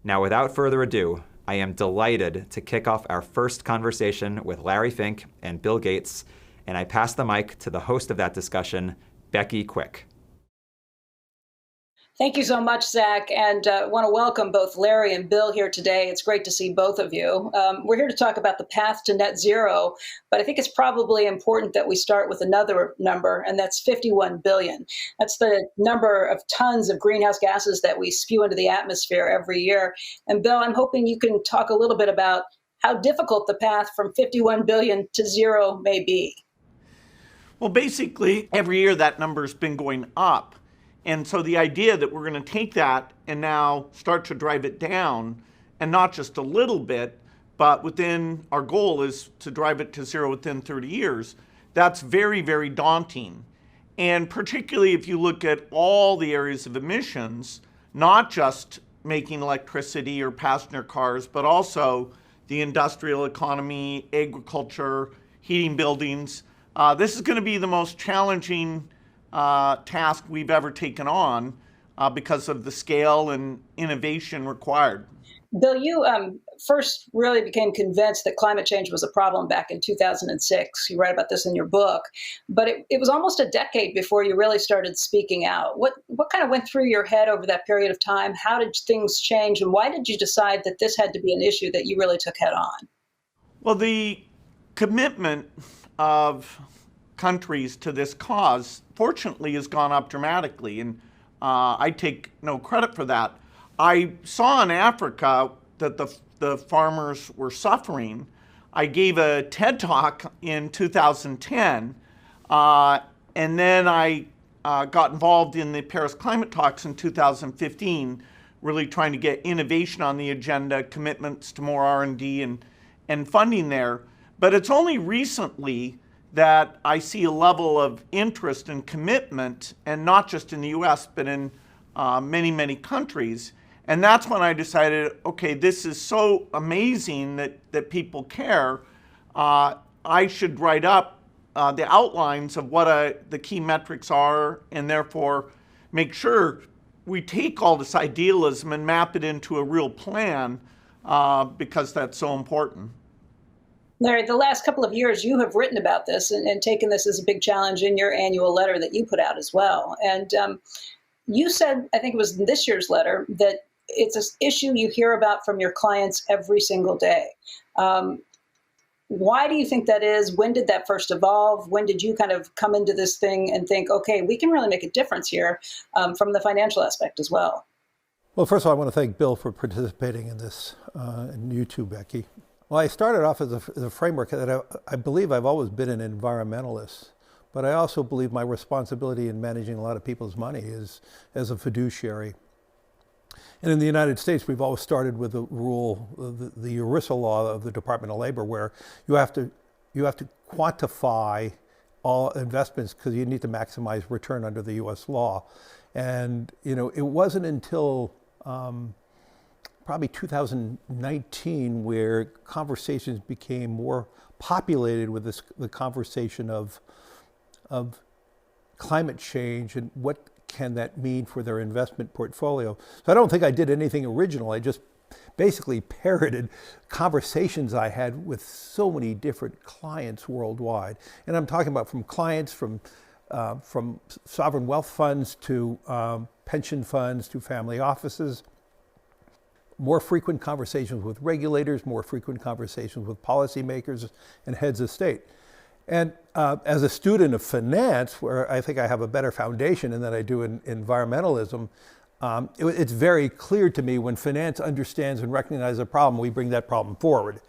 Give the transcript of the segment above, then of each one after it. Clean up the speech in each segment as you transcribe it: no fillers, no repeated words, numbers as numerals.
Now, without further ado, I am delighted to kick off our first conversation with Larry Fink and Bill Gates, and I pass the mic to the host of that discussion, Becky Quick. Thank you so much, Zach, and want to welcome both Larry and Bill here today. It's great to see both of you. We're here to talk about the path to net zero, but I think it's probably important that we start with another number, and that's 51 billion. That's the number of tons of greenhouse gases that we spew into the atmosphere every year. And Bill, I'm hoping you can talk a little bit about how difficult the path from 51 billion to zero may be. Well, basically, every year that number's been going up. And so the idea that we're going to take that and now start to drive it down, and not just a little bit, but within our goal is to drive it to zero within 30 years, that's very, very daunting. And particularly if you look at all the areas of emissions, not just making electricity or passenger cars, but also the industrial economy, agriculture, heating buildings. This is going to be the most challenging task we've ever taken on because of the scale and innovation required. Bill, you first really became convinced that climate change was a problem back in 2006. You write about this in your book, but it was almost a decade before you really started speaking out. What kind of went through your head over that period of time? How did things change, and why did you decide that this had to be an issue that you really took head on? Well, the commitment of countries to this cause, fortunately, has gone up dramatically, and I take no credit for that. I saw in Africa that the farmers were suffering. I gave a TED Talk in 2010, and then I got involved in the Paris Climate Talks in 2015, really trying to get innovation on the agenda, commitments to more R&D and funding there. But it's only recently that I see a level of interest and commitment, and not just in the US, but in many, many countries. And that's when I decided, okay, this is so amazing that people care. I should write up the outlines of what the key metrics are, and therefore make sure we take all this idealism and map it into a real plan, because that's so important. Larry, the last couple of years, you have written about this and taken this as a big challenge in your annual letter that you put out as well. And you said, I think it was in this year's letter, that it's an issue you hear about from your clients every single day. Why do you think that is? When did that first evolve? When did you kind of come into this thing and think, okay, we can really make a difference here from the financial aspect as well? Well, first of all, I want to thank Bill for participating in this, and you too, Becky. Well, I started off as a framework that I believe I've always been an environmentalist, but I also believe my responsibility in managing a lot of people's money is as a fiduciary. And in the United States, we've always started with the rule, the ERISA law of the Department of Labor, where you have to quantify all investments because you need to maximize return under the U.S. law. And it wasn't until probably 2019 where conversations became more populated with the conversation of climate change and what can that mean for their investment portfolio. So I don't think I did anything original. I just basically parroted conversations I had with so many different clients worldwide. And I'm talking about from clients from sovereign wealth funds to pension funds to family offices, more frequent conversations with regulators, more frequent conversations with policymakers and heads of state. And as a student of finance, where I think I have a better foundation than I do in environmentalism, it's very clear to me when finance understands and recognizes a problem, we bring that problem forward.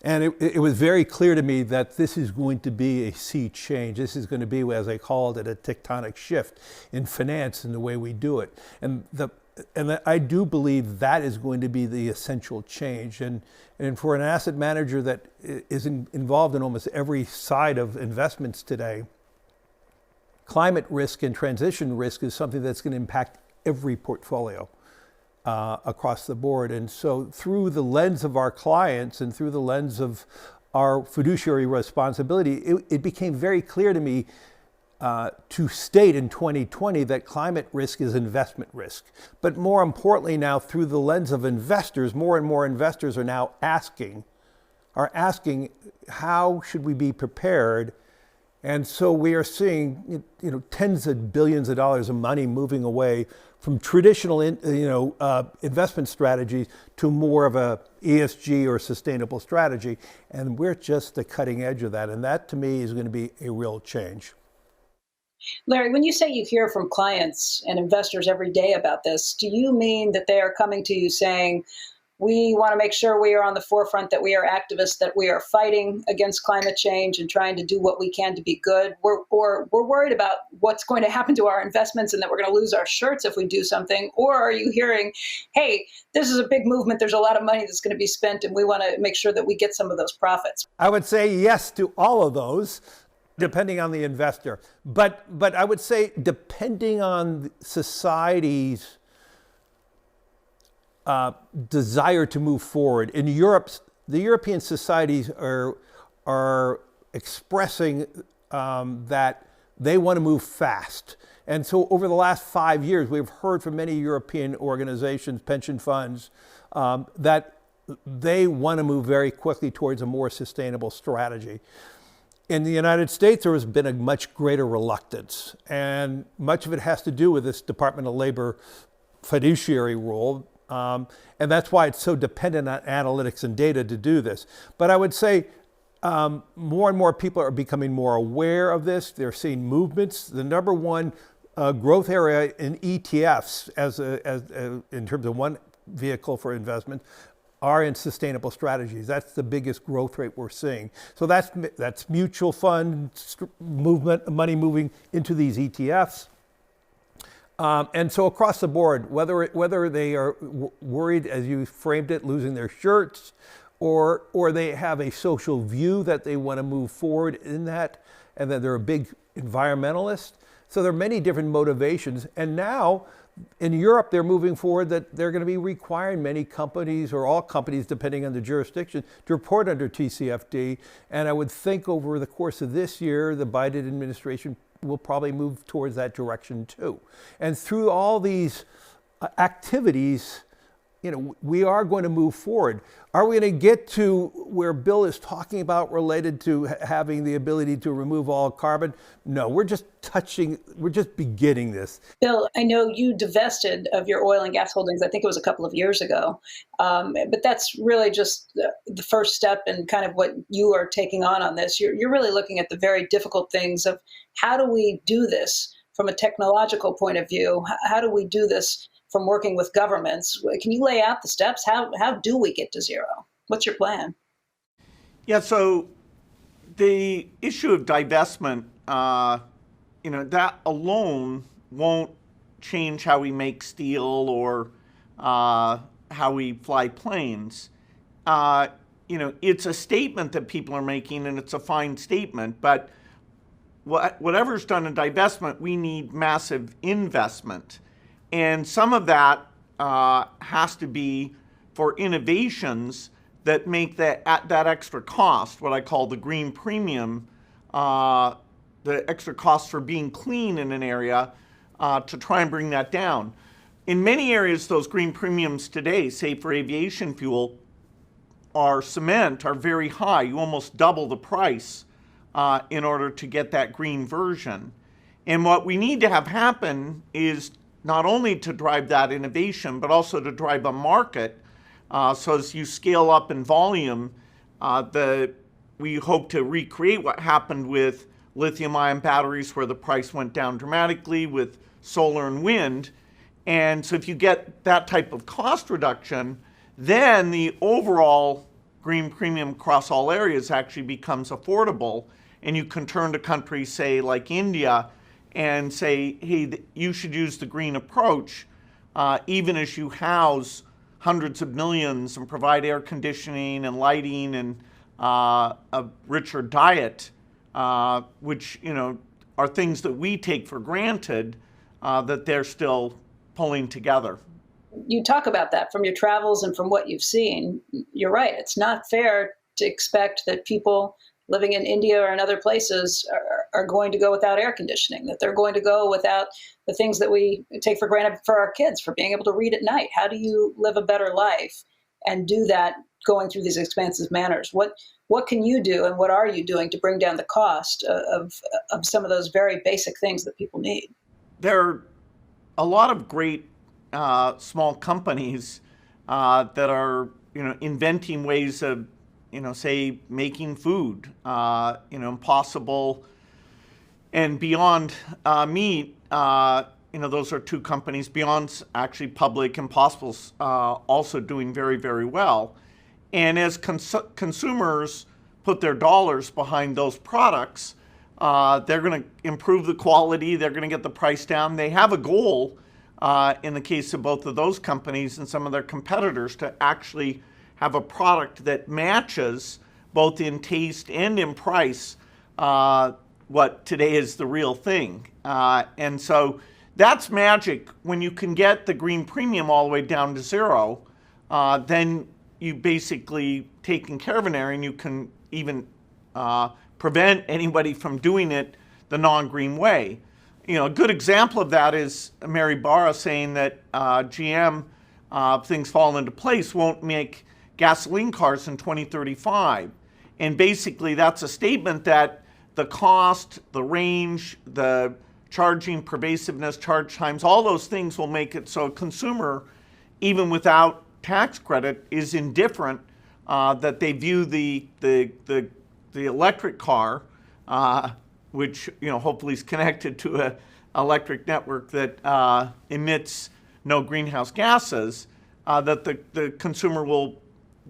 And it was very clear to me that this is going to be a sea change. This is going to be, as I called it, a tectonic shift in finance and the way we do it. And I do believe that is going to be the essential change. And for an asset manager that is involved in almost every side of investments today, climate risk and transition risk is something that's going to impact every portfolio across the board. And so through the lens of our clients and through the lens of our fiduciary responsibility, it became very clear to me to state in 2020 that climate risk is investment risk. But more importantly now, through the lens of investors, more and more investors are now asking how should we be prepared? And so we are seeing tens of billions of dollars of money moving away from traditional investment strategies to more of a ESG or sustainable strategy. And we're just the cutting edge of that. And that to me is going to be a real change. Larry, when you say you hear from clients and investors every day about this, do you mean that they are coming to you saying, we want to make sure we are on the forefront, that we are activists, that we are fighting against climate change and trying to do what we can to be good? We're worried about what's going to happen to our investments and that we're going to lose our shirts if we do something? Or are you hearing, hey, this is a big movement, there's a lot of money that's going to be spent, and we want to make sure that we get some of those profits? I would say yes to all of those, depending on the investor. But I would say depending on society's desire to move forward. In Europe, the European societies are expressing that they want to move fast. And so over the last 5 years, we've heard from many European organizations, pension funds, that they want to move very quickly towards a more sustainable strategy. In the United States, there has been a much greater reluctance, and much of it has to do with this Department of Labor fiduciary rule, and that's why it's so dependent on analytics and data to do this. But I would say more and more people are becoming more aware of this. They're seeing movements. The number one growth area in ETFs, as in terms of one vehicle for investment, are in sustainable strategies. That's the biggest growth rate we're seeing. So that's mutual fund movement, money moving into these ETFs. And so across the board, whether they are worried, as you framed it, losing their shirts, or they have a social view that they want to move forward in that, and that they're a big environmentalist. So there are many different motivations. And now in Europe, they're moving forward that they're going to be requiring many companies, or all companies, depending on the jurisdiction, to report under TCFD. And I would think over the course of this year, the Biden administration will probably move towards that direction too. And through all these activities, we are going to move forward. Are we going to get to where Bill is talking about related to having the ability to remove all carbon? No, we're just beginning this. Bill, I know you divested of your oil and gas holdings, I think it was a couple of years ago, but that's really just the first step in kind of what you are taking on this. You're really looking at the very difficult things of how do we do this from a technological point of view? How do we do this from working with governments? Can you lay out the steps? How do we get to zero? What's your plan? Yeah, so the issue of divestment, that alone won't change how we make steel or how we fly planes. It's a statement that people are making, and it's a fine statement, but whatever's done in divestment, we need massive investment. And some of that has to be for innovations that make that extra cost, what I call the green premium, the extra cost for being clean in an area, to try and bring that down. In many areas, those green premiums today, say for aviation fuel, cement are very high. You almost double the price in order to get that green version. And what we need to have happen is not only to drive that innovation, but also to drive a market. So as you scale up in volume, we hope to recreate what happened with lithium-ion batteries, where the price went down dramatically, with solar and wind. And so if you get that type of cost reduction, then the overall green premium across all areas actually becomes affordable. And you can turn to countries, say, like India, and say, hey, you should use the green approach, even as you house hundreds of millions and provide air conditioning and lighting and a richer diet, which are things that we take for granted, that they're still pulling together. You talk about that from your travels and from what you've seen. You're right. It's not fair to expect that people living in India or in other places are going to go without air conditioning, that they're going to go without the things that we take for granted for our kids, for being able to read at night. How do you live a better life and do that going through these expensive manners? What can you do, and what are you doing to bring down the cost of some of those very basic things that people need? There are a lot of great small companies that are, inventing ways of, say, making food, Impossible and Beyond Meat. Those are two companies. Beyond's actually public. Impossible's also doing very, very well. And as consumers put their dollars behind those products, they're going to improve the quality. They're going to get the price down. They have a goal, in the case of both of those companies and some of their competitors, to actually have a product that matches both in taste and in price what today is the real thing. And so that's magic. When you can get the green premium all the way down to zero, then you basically taken care of an area, and you can even prevent anybody from doing it the non-green way. A good example of that is Mary Barra saying that GM, things fall into place, won't make gasoline cars in 2035. And basically that's a statement that the cost, the range, the charging pervasiveness, charge times, all those things will make it so a consumer, even without tax credit, is indifferent, that they view the electric car, which hopefully is connected to an electric network that emits no greenhouse gases, that the consumer will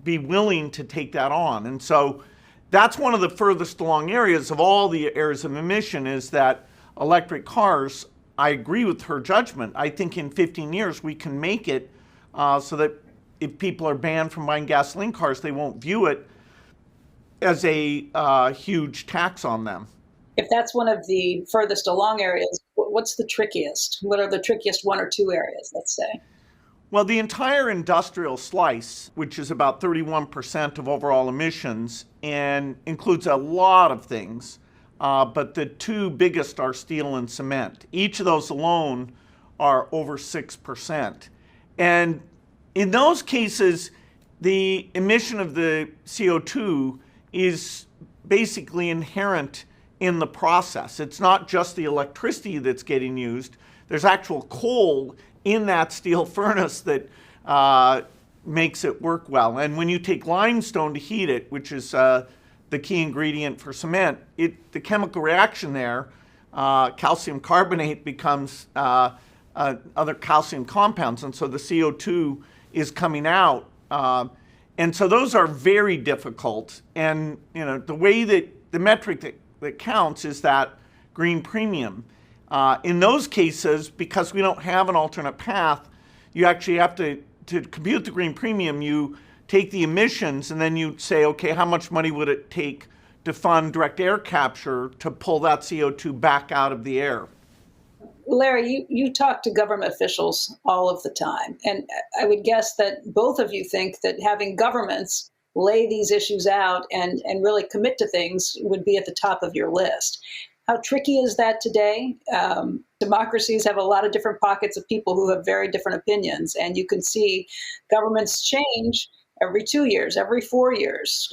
be willing to take that on. And so that's one of the furthest along areas of all the areas of emission, is that electric cars. I agree with her judgment. I think in 15 years we can make it so that if people are banned from buying gasoline cars, they won't view it as a huge tax on them. If that's one of the furthest along areas, what's the trickiest? What are the trickiest one or two areas, let's say? Well, the entire industrial slice, which is about 31% of overall emissions and includes a lot of things, but the two biggest are steel and cement. Each of those alone are over 6%. And in those cases, the emission of the CO2 is basically inherent in the process. It's not just the electricity that's getting used. There's actual coal in that steel furnace that makes it work well. And when you take limestone to heat it, which is the key ingredient for cement, the chemical reaction there, calcium carbonate becomes other calcium compounds, and so the CO2 is coming out. And so those are very difficult. And the way that the metric that counts is that green premium. In those cases, because we don't have an alternate path, you actually have to compute the green premium, you take the emissions and then you say, okay, how much money would it take to fund direct air capture to pull that CO2 back out of the air? Larry, you talk to government officials all of the time, and I would guess that both of you think that having governments lay these issues out and really commit to things would be at the top of your list. How tricky is that today? Democracies have a lot of different pockets of people who have very different opinions, and you can see governments change every 2 years, every 4 years,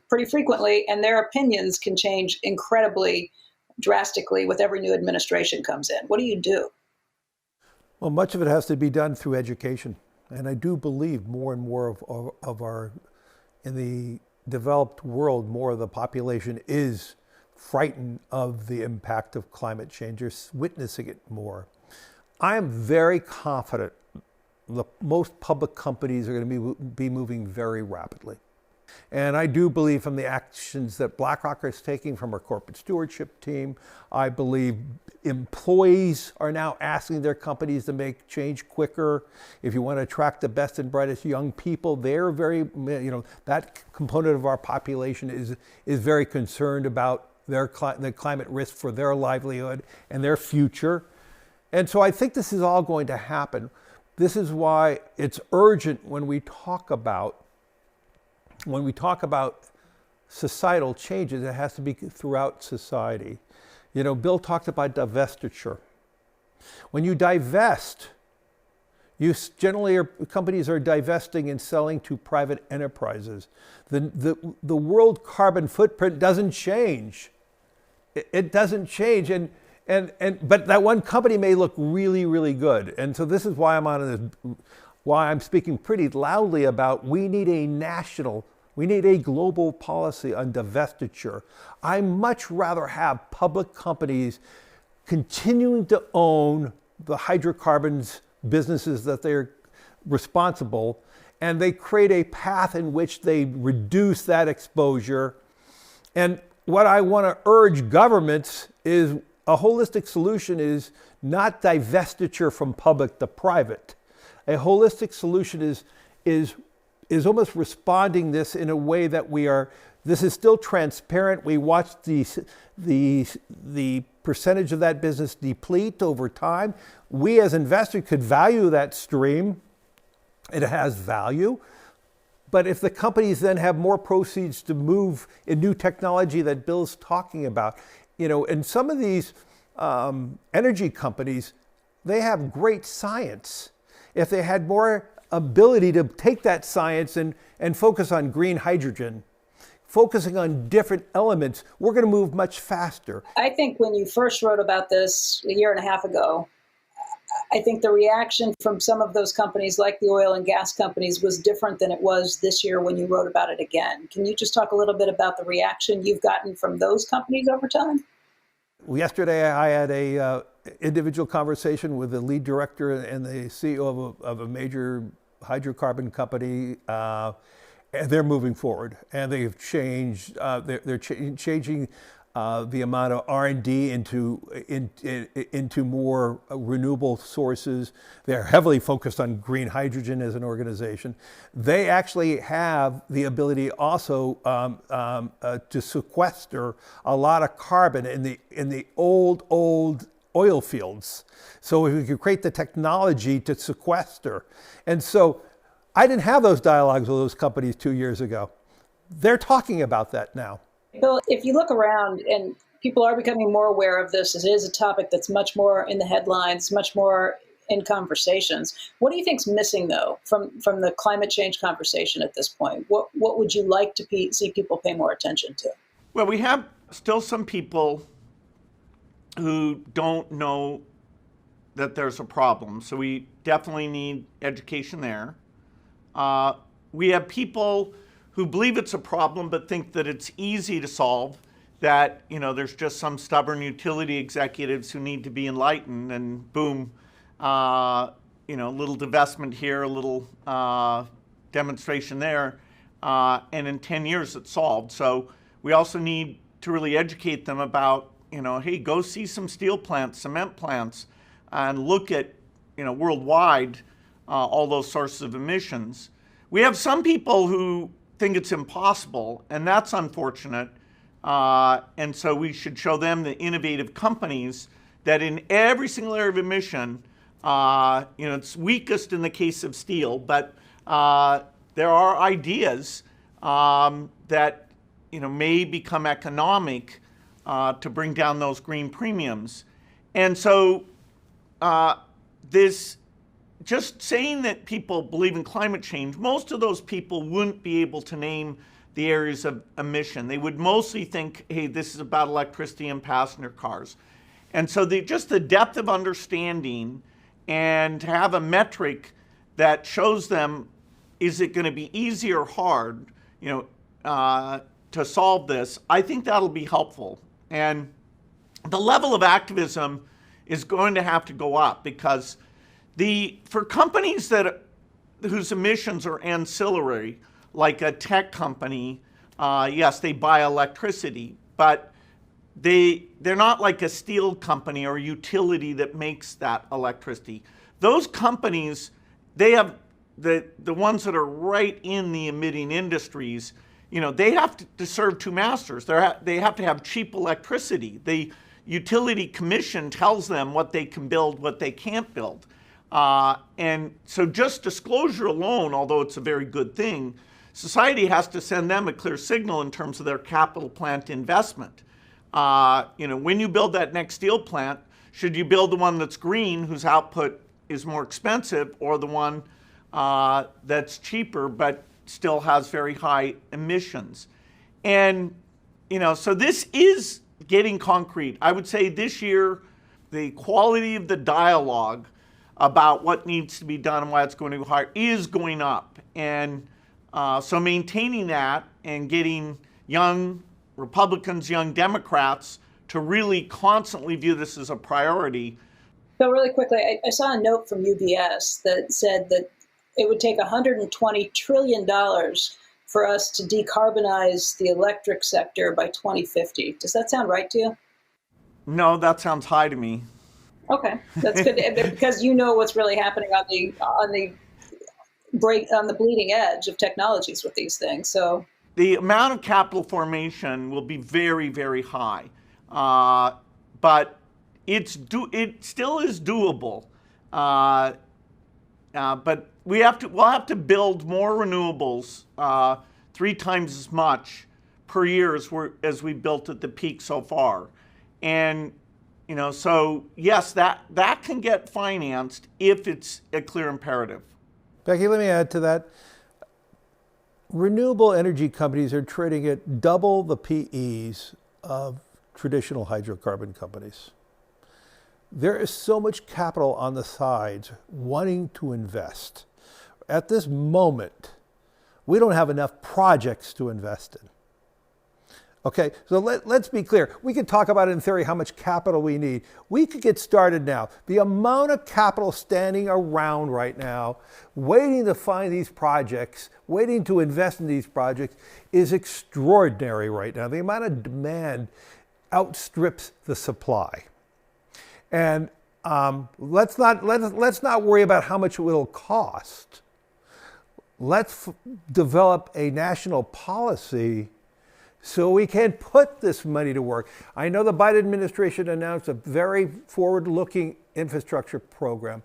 pretty frequently, and their opinions can change incredibly drastically with every new administration comes in. What do you do? Well, much of it has to be done through education. And I do believe more and more of our, in the developed world, more of the population is frightened of the impact of climate change. You're witnessing it more. I am very confident most public companies are going to be moving very rapidly. And I do believe from the actions that BlackRock is taking from our corporate stewardship team, I believe employees are now asking their companies to make change quicker. If you want to attract the best and brightest young people, they're very, that component of our population is very concerned about the climate risk for their livelihood and their future. And so I think this is all going to happen. This is why it's urgent when we talk about societal changes, it has to be throughout society. Bill talked about divestiture. When you divest, companies are divesting and selling to private enterprises. The world carbon footprint doesn't change. It doesn't change, but that one company may look really, really good. And so this is why why I'm speaking pretty loudly about we need a global policy on divestiture. I much rather have public companies continuing to own the hydrocarbons businesses that they're responsible, and they create a path in which they reduce that exposure. And what I want to urge governments is a holistic solution is not divestiture from public to private. A holistic solution is almost responding this in a way that this is still transparent. We watch the percentage of that business deplete over time. We as investors could value that stream. It has value. But if the companies then have more proceeds to move in new technology that Bill's talking about, and some of these energy companies, they have great science. If they had more ability to take that science and focus on green hydrogen, focusing on different elements, we're going to move much faster. I think when you first wrote about this a year and a half ago, I think the reaction from some of those companies, like the oil and gas companies, was different than it was this year when you wrote about it again. Can you just talk a little bit about the reaction you've gotten from those companies over time? Yesterday, I had a individual conversation with the lead director and the CEO of a major hydrocarbon company. And they're moving forward, and they've changed. They're changing the amount of R&D into more renewable sources. They're heavily focused on green hydrogen as an organization. They actually have the ability also to sequester a lot of carbon in the old oil fields. So if we could create the technology to sequester, and so I didn't have those dialogues with those companies 2 years ago. They're talking about that now. Bill, if you look around, and people are becoming more aware of this, it is a topic that's much more in the headlines, much more in conversations. What do you think's missing, though, from the climate change conversation at this point? What would you like to see people pay more attention to? Well, we have still some people who don't know that there's a problem. So we definitely need education there. We have people who believe it's a problem but think that it's easy to solve, that there's just some stubborn utility executives who need to be enlightened, and boom, a little divestment here, a little demonstration there, and in 10 years it's solved. So we also need to really educate them about, hey, go see some steel plants, cement plants, and look at, worldwide, all those sources of emissions. We have some people who think it's impossible, and that's unfortunate. And so we should show them the innovative companies that in every single area of emission, it's weakest in the case of steel, but there are ideas that may become economic to bring down those green premiums. And so just saying that people believe in climate change, most of those people wouldn't be able to name the areas of emission. They would mostly think, hey, this is about electricity and passenger cars. And so just the depth of understanding, and to have a metric that shows them, is it going to be easy or hard, to solve this, I think that'll be helpful. And the level of activism is going to have to go up, because for companies whose emissions are ancillary, like a tech company, yes, they buy electricity, but they're not like a steel company or utility that makes that electricity. Those companies, they have the ones that are right in the emitting industries, they have to serve two masters. They have to have cheap electricity. The utility commission tells them what they can build, what they can't build. And so just disclosure alone, although it's a very good thing, society has to send them a clear signal in terms of their capital plant investment. when you build that next steel plant, should you build the one that's green, whose output is more expensive, or the one that's cheaper but still has very high emissions? And, so this is getting concrete. I would say this year, the quality of the dialogue about what needs to be done and why it's going to go higher is going up. And so maintaining that and getting young Republicans, young Democrats to really constantly view this as a priority. So really quickly, I saw a note from UBS that said that it would take $120 trillion for us to decarbonize the electric sector by 2050. Does that sound right to you? No, that sounds high to me. Okay, that's good because you know what's really happening on the bleeding edge of technologies with these things. So the amount of capital formation will be very, very high, but it still is doable. But we'll have to build more renewables 3 times as much per year as we built at the peak so far. And so yes, that can get financed if it's a clear imperative. Becky, let me add to that. Renewable energy companies are trading at double the PEs of traditional hydrocarbon companies. There is so much capital on the sides wanting to invest. At this moment, we don't have enough projects to invest in. Okay, so let's be clear. We could talk about in theory how much capital we need. We could get started now. The amount of capital standing around right now, waiting to find these projects, waiting to invest in these projects is extraordinary right now. The amount of demand outstrips the supply. And let's not worry about how much it will cost. Let's develop a national policy so we can put this money to work. I know the Biden administration announced a very forward-looking infrastructure program.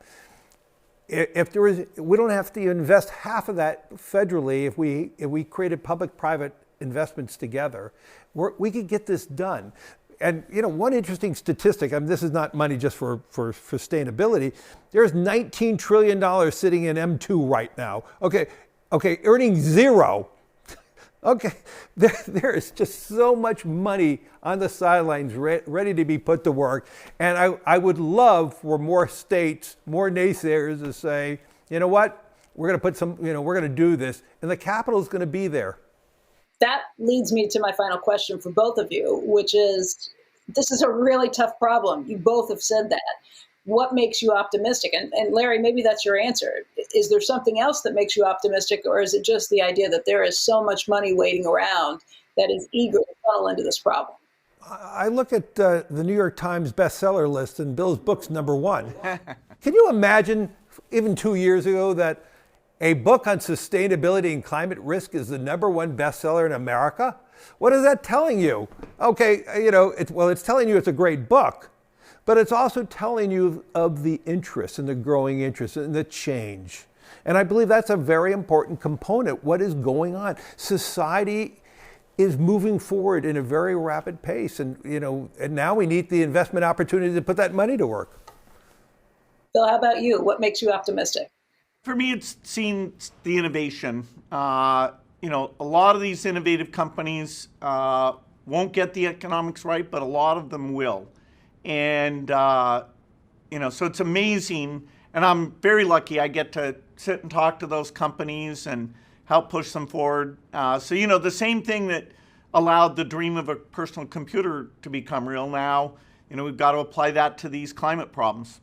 We don't have to invest half of that federally if we created public-private investments together. We could get this done. And one interesting statistic, this is not money just for sustainability, there's $19 trillion sitting in M2 right now. Okay, earning zero. Okay, there is just so much money on the sidelines ready to be put to work. And I would love for more states, more naysayers to say, you know what, we're going to put we're going to do this, and the capital is going to be there. That leads me to my final question for both of you, which is, this is a really tough problem. You both have said that. What makes you optimistic? And Larry, maybe that's your answer. Is there something else that makes you optimistic, or is it just the idea that there is so much money waiting around that is eager to funnel into this problem? I look at the New York Times bestseller list, and Bill's book's #1. Can you imagine, even 2 years ago, that a book on sustainability and climate risk is the #1 bestseller in America? What is that telling you? Okay, it's telling you it's a great book, but it's also telling you of the interest and the growing interest and the change. And I believe that's a very important component. What is going on? Society is moving forward in a very rapid pace, and now we need the investment opportunity to put that money to work. Bill, how about you? What makes you optimistic? For me, it's seeing the innovation. A lot of these innovative companies won't get the economics right, but a lot of them will. And, so it's amazing. And I'm very lucky I get to sit and talk to those companies and help push them forward. The same thing that allowed the dream of a personal computer to become real now, we've got to apply that to these climate problems.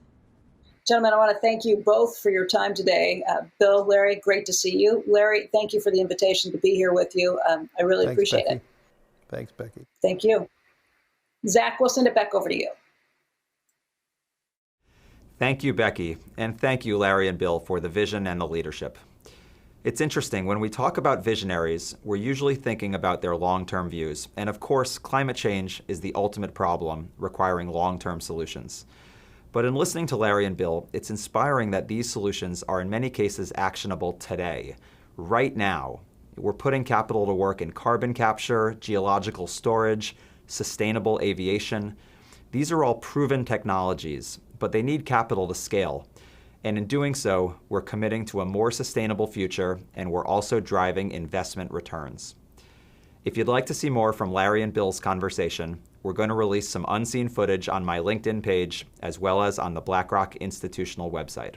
Gentlemen, I want to thank you both for your time today. Bill, Larry, great to see you. Larry, thank you for the invitation to be here with you. I really appreciate it. Thanks, Becky. Thank you. Zach, we'll send it back over to you. Thank you, Becky, and thank you, Larry and Bill, for the vision and the leadership. It's interesting, when we talk about visionaries, we're usually thinking about their long-term views. And of course, climate change is the ultimate problem, requiring long-term solutions. But in listening to Larry and Bill, it's inspiring that these solutions are in many cases actionable today, right now. We're putting capital to work in carbon capture, geological storage, sustainable aviation. These are all proven technologies, but they need capital to scale. And in doing so, we're committing to a more sustainable future, and we're also driving investment returns. If you'd like to see more from Larry and Bill's conversation, we're going to release some unseen footage on my LinkedIn page, as well as on the BlackRock institutional website.